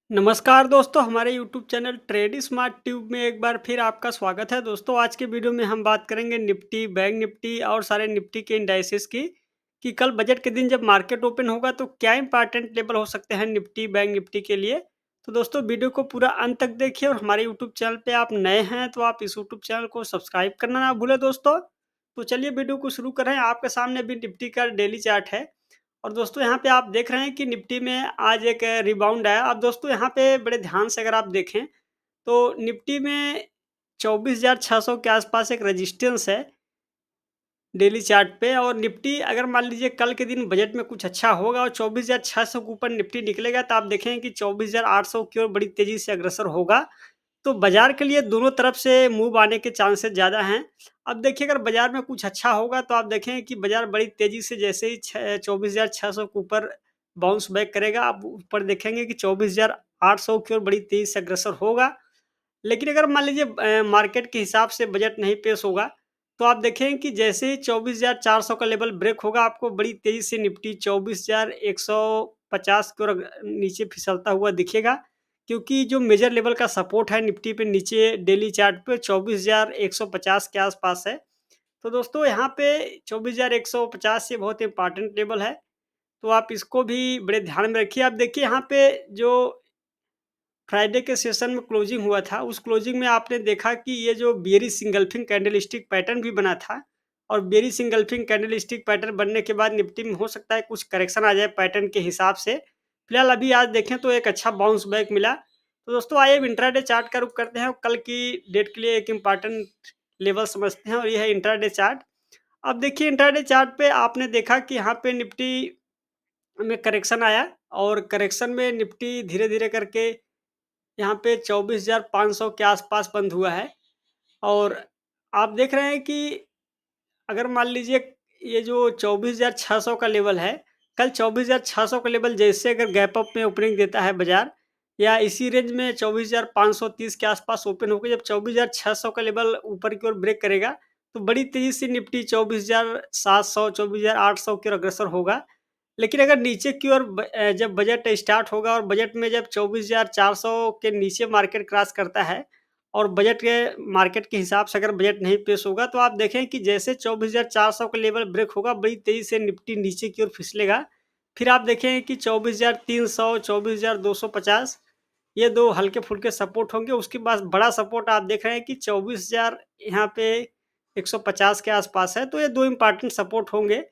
नमस्कार दोस्तों, हमारे YouTube channel trade smart tube में एक बार फिर आपका स्वागत है। दोस्तों, आज के वीडियो में हम बात करेंगे निफ्टी, बैंक निफ्टी और सारे निफ्टी के इंडाइसेस की कि कल बजट के दिन जब मार्केट ओपन होगा तो क्या इंपॉर्टेंट लेवल हो सकते हैं निफ्टी, बैंक निफ्टी के लिए। तो दोस्तों, वीडियो को पूरा अंत तक देखिए और हमारे यूट्यूब चैनल पे आप नए हैं तो आप इस यूट्यूब चैनल को सब्सक्राइब करना ना भूलें दोस्तों। तो चलिए वीडियो को शुरू करें। आपके सामने भी निफ्टी का डेली चार्ट है। और दोस्तों यहाँ पे आप देख रहे हैं कि निफ्टी में आज एक रिबाउंड आया। अब दोस्तों यहाँ पे बड़े ध्यान से अगर आप देखें तो निफ्टी में 24,600 के आसपास एक रेजिस्टेंस है डेली चार्ट पे। और निफ्टी अगर मान लीजिए कल के दिन बजट में कुछ अच्छा होगा और 24,600 के ऊपर निफ्टी निकलेगा तो आप देखें कि 24,800 की ओर बड़ी तेजी से अग्रसर होगा। तो बाजार के लिए दोनों तरफ से मूव आने के चांसेस ज़्यादा हैं। अब देखिए अगर बाजार में कुछ अच्छा होगा तो आप देखें कि बाजार बड़ी तेज़ी से जैसे ही 24,600 के ऊपर बाउंस बैक करेगा, आप ऊपर देखेंगे कि 24,800 की ओर बड़ी तेज़ी से अग्रसर होगा। लेकिन अगर मान लीजिए मार्केट के हिसाब से बजट नहीं पेश होगा, तो आप देखें कि जैसे ही 24,400 का लेवल ब्रेक होगा, आपको बड़ी तेज़ी से निफ्टी 24,150 की ओर नीचे फिसलता हुआ दिखेगा। क्योंकि जो मेजर लेवल का सपोर्ट है निफ्टी पे नीचे डेली चार्ट पे 24,150 के आसपास है। तो दोस्तों यहाँ पे 24,150 ये बहुत इंपॉर्टेंट लेवल है, तो आप इसको भी बड़े ध्यान में रखिए। आप देखिए यहाँ पे जो फ्राइडे के सेशन में क्लोजिंग हुआ था, उस क्लोजिंग में आपने देखा कि ये जो बेयरिश एंगल्फिंग कैंडलस्टिक पैटर्न भी बना था। और बेयरिश एंगल्फिंग कैंडलस्टिक पैटर्न बनने के बाद निफ्टी में हो सकता है कुछ करेक्शन आ जाए पैटर्न के हिसाब से। फिलहाल अभी आज देखें तो एक अच्छा बाउंस बैक मिला। तो दोस्तों आइए अब इंट्राडे चार्ट का रुख करते हैं और कल की डेट के लिए एक इम्पॉर्टेंट लेवल समझते हैं और ये है इंट्राडे चार्ट। अब देखिए इंट्राडे चार्ट पे आपने देखा कि यहाँ पे निफ्टी में करेक्शन आया और करेक्शन में निफ्टी धीरे-धीरे करके यहाँ पे 24,500 के आसपास बंद हुआ है। और आप देख रहे हैं कि अगर मान लीजिए ये जो 24,600 का लेवल है, कल 24,600 का लेवल जैसे अगर गैप अप में ओपनिंग देता है बाज़ार या इसी रेंज में 24,530 के आसपास ओपन होके जब 24,600 का लेवल ऊपर की ओर ब्रेक करेगा, तो बड़ी तेज़ी से निफ्टी 24,700, 24,800 की ओर अग्रसर होगा। लेकिन अगर नीचे की ओर जब बजट स्टार्ट होगा और बजट में जब 24,400 के नीचे मार्केट क्रॉस करता है और बजट के मार्केट के हिसाब से अगर बजट नहीं पेश होगा, तो आप देखें कि जैसे 24,400 का लेवल ब्रेक होगा, बड़ी तेज़ी से निफ्टी नीचे की ओर फिसलेगा। फिर आप देखें कि 24,300, 24,250 ये 2 हल्के-फुल्के सपोर्ट होंगे। उसके बाद बड़ा सपोर्ट आप देख रहे हैं कि 24,000 यहाँ पे 150 के आसपास है, तो ये 2 इम्पोर्टेंट सपोर्ट होंगे।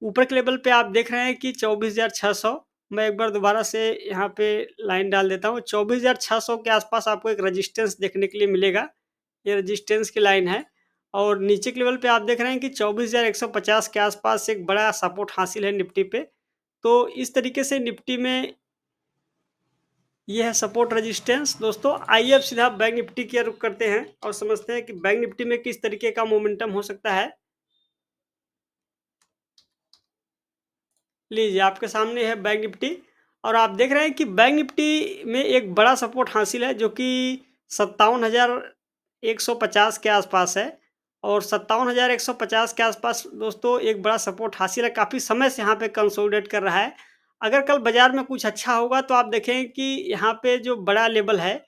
ऊपर के लेवल पे आप देख रहे हैं कि 24,600। मैं एक बार दोबारा से यहाँ पे लाइन डाल देता हूँ। 24,600 के आसपास आपको एक रेजिस्टेंस देखने के लिए मिलेगा। ये रेजिस्टेंस की लाइन है। और नीचे के लेवल पे आप देख रहे हैं कि 24,150 के आसपास एक बड़ा सपोर्ट हासिल है निफ्टी पे। तो इस तरीके से निफ्टी में ये है सपोर्ट रेजिस्टेंस। दोस्तों आइए अब सीधा बैंक निफ्टी की रुख करते हैं और समझते हैं कि बैंक निफ्टी में किस तरीके का मोमेंटम हो सकता है। लीजिए आपके सामने है बैंक निफ्टी। और आप देख रहे हैं कि बैंक निफ्टी में एक बड़ा सपोर्ट हासिल है जो कि 57,150 के आसपास है। और 57,150 के आसपास दोस्तों एक बड़ा सपोर्ट हासिल है, काफ़ी समय से यहाँ पे कंसोलिडेट कर रहा है। अगर कल बाजार में कुछ अच्छा होगा तो आप देखें कि यहाँ पे जो बड़ा लेवल है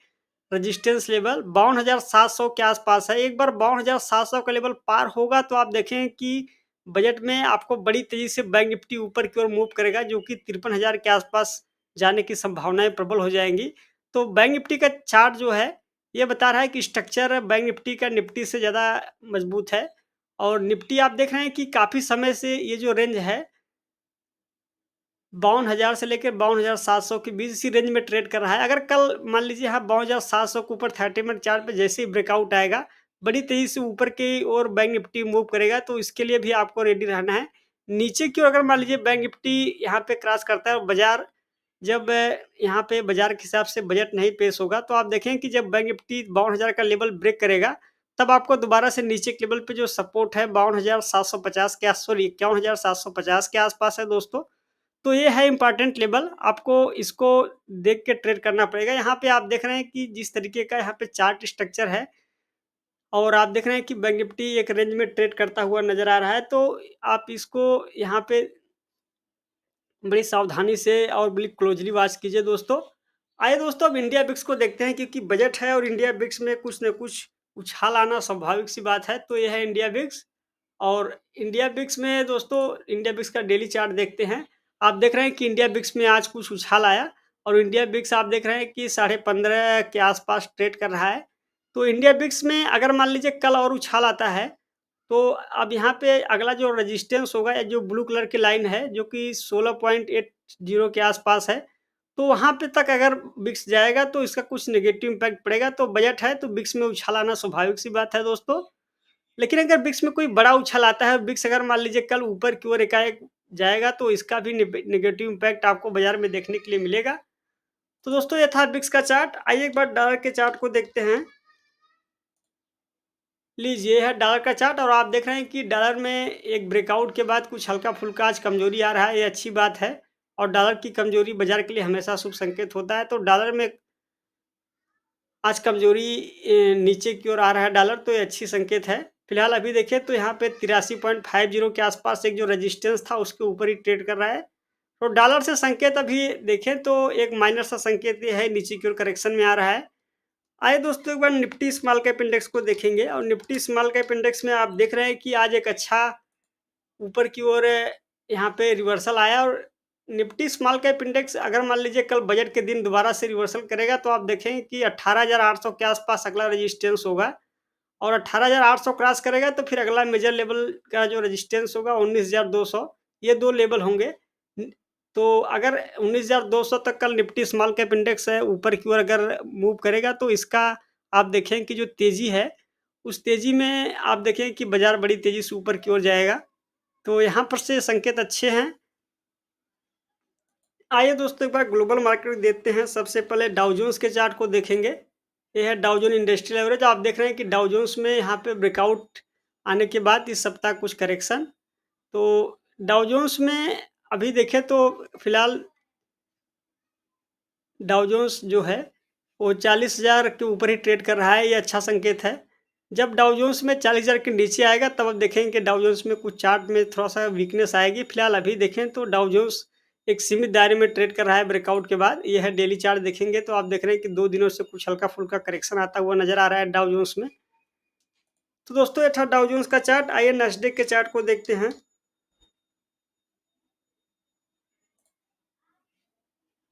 रेजिस्टेंस लेवल 52,700 के आसपास है। एक बार 52,700 का लेवल पार होगा तो आप देखें कि बजट में आपको बड़ी तेज़ी से बैंक निफ्टी ऊपर की ओर मूव करेगा, जो कि 53,000 के आसपास जाने की संभावनाएँ प्रबल हो जाएँगी। तो बैंक निफ्टी का चार्ट जो है, ये बता रहा है कि स्ट्रक्चर बैंक निफ्टी का निफ्टी से ज़्यादा मजबूत है। और निफ्टी आप देख रहे हैं कि काफ़ी समय से ये जो रेंज है 52,000 से लेकर 52,700 के बीच इसी रेंज में ट्रेड कर रहा है। अगर कल मान लीजिए हाँ 52,700 के ऊपर 30 मिनट चार्ट पे जैसे ही ब्रेकआउट आएगा, बड़ी तेज़ी से ऊपर की ओर बैंक निफ्टी मूव करेगा, तो इसके लिए भी आपको रेडी रहना है। नीचे की ओर अगर मान लीजिए बैंक निफ्टी यहाँ पे क्रॉस करता है और बाज़ार जब यहाँ पे बाज़ार के हिसाब से बजट नहीं पेश होगा, तो आप देखें कि जब बैंक निफ्टी 52,000 का लेवल ब्रेक करेगा, तब आपको दोबारा से नीचे के लेवल पे जो सपोर्ट है 52,750 के आस सॉरी 51,750 के आसपास है दोस्तों। तो ये है इम्पोर्टेंट लेवल, आपको इसको देख के ट्रेड करना पड़ेगा। यहाँ पे आप देख रहे हैं कि जिस तरीके का यहाँ पे चार्ट स्ट्रक्चर है और आप देख रहे हैं कि बैंक निफ्टी एक रेंज में ट्रेड करता हुआ नज़र आ रहा है, तो आप इसको यहाँ पे बड़ी सावधानी से और बड़ी क्लोज़ली वॉच कीजिए दोस्तों। आइए दोस्तों अब इंडिया बिक्स को देखते हैं क्योंकि बजट है और इंडिया बिक्स में कुछ न कुछ उछाल आना स्वाभाविक सी बात है। तो ये है इंडिया बिक्स और इंडिया बिक्स में दोस्तों इंडिया बिक्स का डेली चार्ट देखते हैं। आप देख रहे हैं कि इंडिया बिक्स में आज कुछ उछाल आया और इंडिया बिक्स आप देख रहे हैं कि 15.5 के आसपास ट्रेड कर रहा है। तो इंडिया बिक्स में अगर मान लीजिए कल और उछाल आता है तो अब यहाँ पे अगला जो रेजिस्टेंस होगा या जो ब्लू कलर की लाइन है जो कि 16.80 के आसपास है, तो वहाँ पे तक अगर बिक्स जाएगा तो इसका कुछ नेगेटिव इम्पैक्ट पड़ेगा। तो बजट है तो बिक्स में उछाल आना स्वाभाविक सी बात है दोस्तों। लेकिन अगर बिक्स में कोई बड़ा उछाल आता है, बिक्स अगर मान लीजिए कल ऊपर की ओर एकाएक जाएगा तो इसका भी नेगेटिव इम्पैक्ट आपको बाजार में देखने के लिए मिलेगा। तो दोस्तों ये था बिक्स का चार्ट। आइए एक बार डॉलर के चार्ट को देखते हैं। लीजिए, ये है डॉलर का चार्ट और आप देख रहे हैं कि डॉलर में एक ब्रेकआउट के बाद कुछ हल्का-फुल्का आज कमज़ोरी आ रहा है, ये अच्छी बात है और डॉलर की कमज़ोरी बाज़ार के लिए हमेशा शुभ संकेत होता है। तो डॉलर में आज कमज़ोरी नीचे की ओर आ रहा है डॉलर, तो ये अच्छी संकेत है। फिलहाल अभी देखें तो यहाँ पे 83.50 के आसपास एक जो रेजिस्टेंस था उसके ऊपर ही ट्रेड कर रहा है। तो डॉलर से संकेत अभी देखें तो एक माइनर सा संकेत ये है, नीचे की ओर करेक्शन में आ रहा है। आइए दोस्तों एक बार निफ्टी स्मॉल कैप इंडेक्स को देखेंगे और निफ्टी स्मॉल कैप इंडेक्स में आप देख रहे हैं कि आज एक अच्छा ऊपर की ओर यहाँ पे रिवर्सल आया और निफ्टी स्मॉल कैप इंडेक्स अगर मान लीजिए कल बजट के दिन दोबारा से रिवर्सल करेगा तो आप देखेंगे कि 18,800 के आसपास अगला रेजिस्टेंस होगा और 18,800 क्रॉस करेगा तो फिर अगला मेजर लेवल का जो रेजिस्टेंस होगा 19,200, ये 2 लेवल होंगे। न तो अगर 19,200 तक कल निफ्टी स्मॉल कैप इंडेक्स है ऊपर की ओर अगर मूव करेगा तो इसका आप देखें कि जो तेज़ी है, उस तेज़ी में आप देखें कि बाज़ार बड़ी तेज़ी से ऊपर की ओर जाएगा। तो यहाँ पर से संकेत अच्छे हैं। आइए दोस्तों एक बार ग्लोबल मार्केट देखते हैं। सबसे पहले डाउ जोन्स के चार्ट को देखेंगे। ये है डाउ जोन इंडस्ट्रियल एवरेज। आप देख रहे हैं कि डाउ जोन्स में यहाँ पे ब्रेकआउट आने के बाद इस सप्ताह कुछ करेक्शन। तो डाउ जोन्स में अभी देखें तो फिलहाल डाउ जोन्स जो है वो 40,000 के ऊपर ही ट्रेड कर रहा है, ये अच्छा संकेत है। जब डाउ जोन्स में 40,000 के नीचे आएगा तब आप देखेंगे कि डाउ जोन्स में कुछ चार्ट में थोड़ा-सा वीकनेस आएगी। फिलहाल अभी देखें तो डाउ जोन्स एक सीमित दायरे में ट्रेड कर रहा है ब्रेकआउट के बाद। ये है डेली चार्ट देखेंगे तो आप देख रहे हैं कि 2 दिनों से कुछ हल्का-फुल्का करेक्शन आता हुआ नज़र आ रहा है डाउ जोन्स में। तो दोस्तों ये था डाउ जोन्स का चार्ट। आइए नैस्डैक के चार्ट को देखते हैं।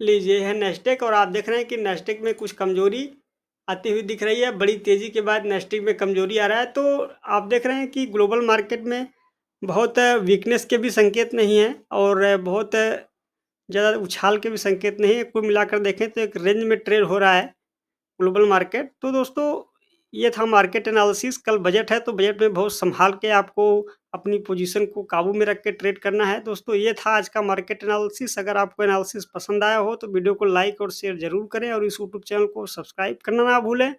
लीजिए है नेस्टेक और आप देख रहे हैं कि नेस्टेक में कुछ कमजोरी आती हुई दिख रही है। बड़ी तेज़ी के बाद नेस्टेक में कमजोरी आ रहा है। तो आप देख रहे हैं कि ग्लोबल मार्केट में बहुत वीकनेस के भी संकेत नहीं है और बहुत ज़्यादा उछाल के भी संकेत नहीं है। कुल मिलाकर देखें तो एक रेंज में ट्रेड हो रहा है ग्लोबल मार्केट। तो दोस्तों ये था मार्केट एनालिसिस। कल बजट है तो बजट में बहुत संभाल के आपको अपनी पोजीशन को काबू में रख के ट्रेड करना है। दोस्तों ये था आज का मार्केट एनालिसिस। अगर आपको एनालिसिस पसंद आया हो तो वीडियो को लाइक और शेयर ज़रूर करें और इस यूट्यूब चैनल को सब्सक्राइब करना ना भूलें।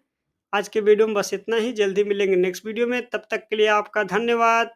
आज के वीडियो में बस इतना ही। जल्दी मिलेंगे नेक्स्ट वीडियो में। तब तक के लिए आपका धन्यवाद।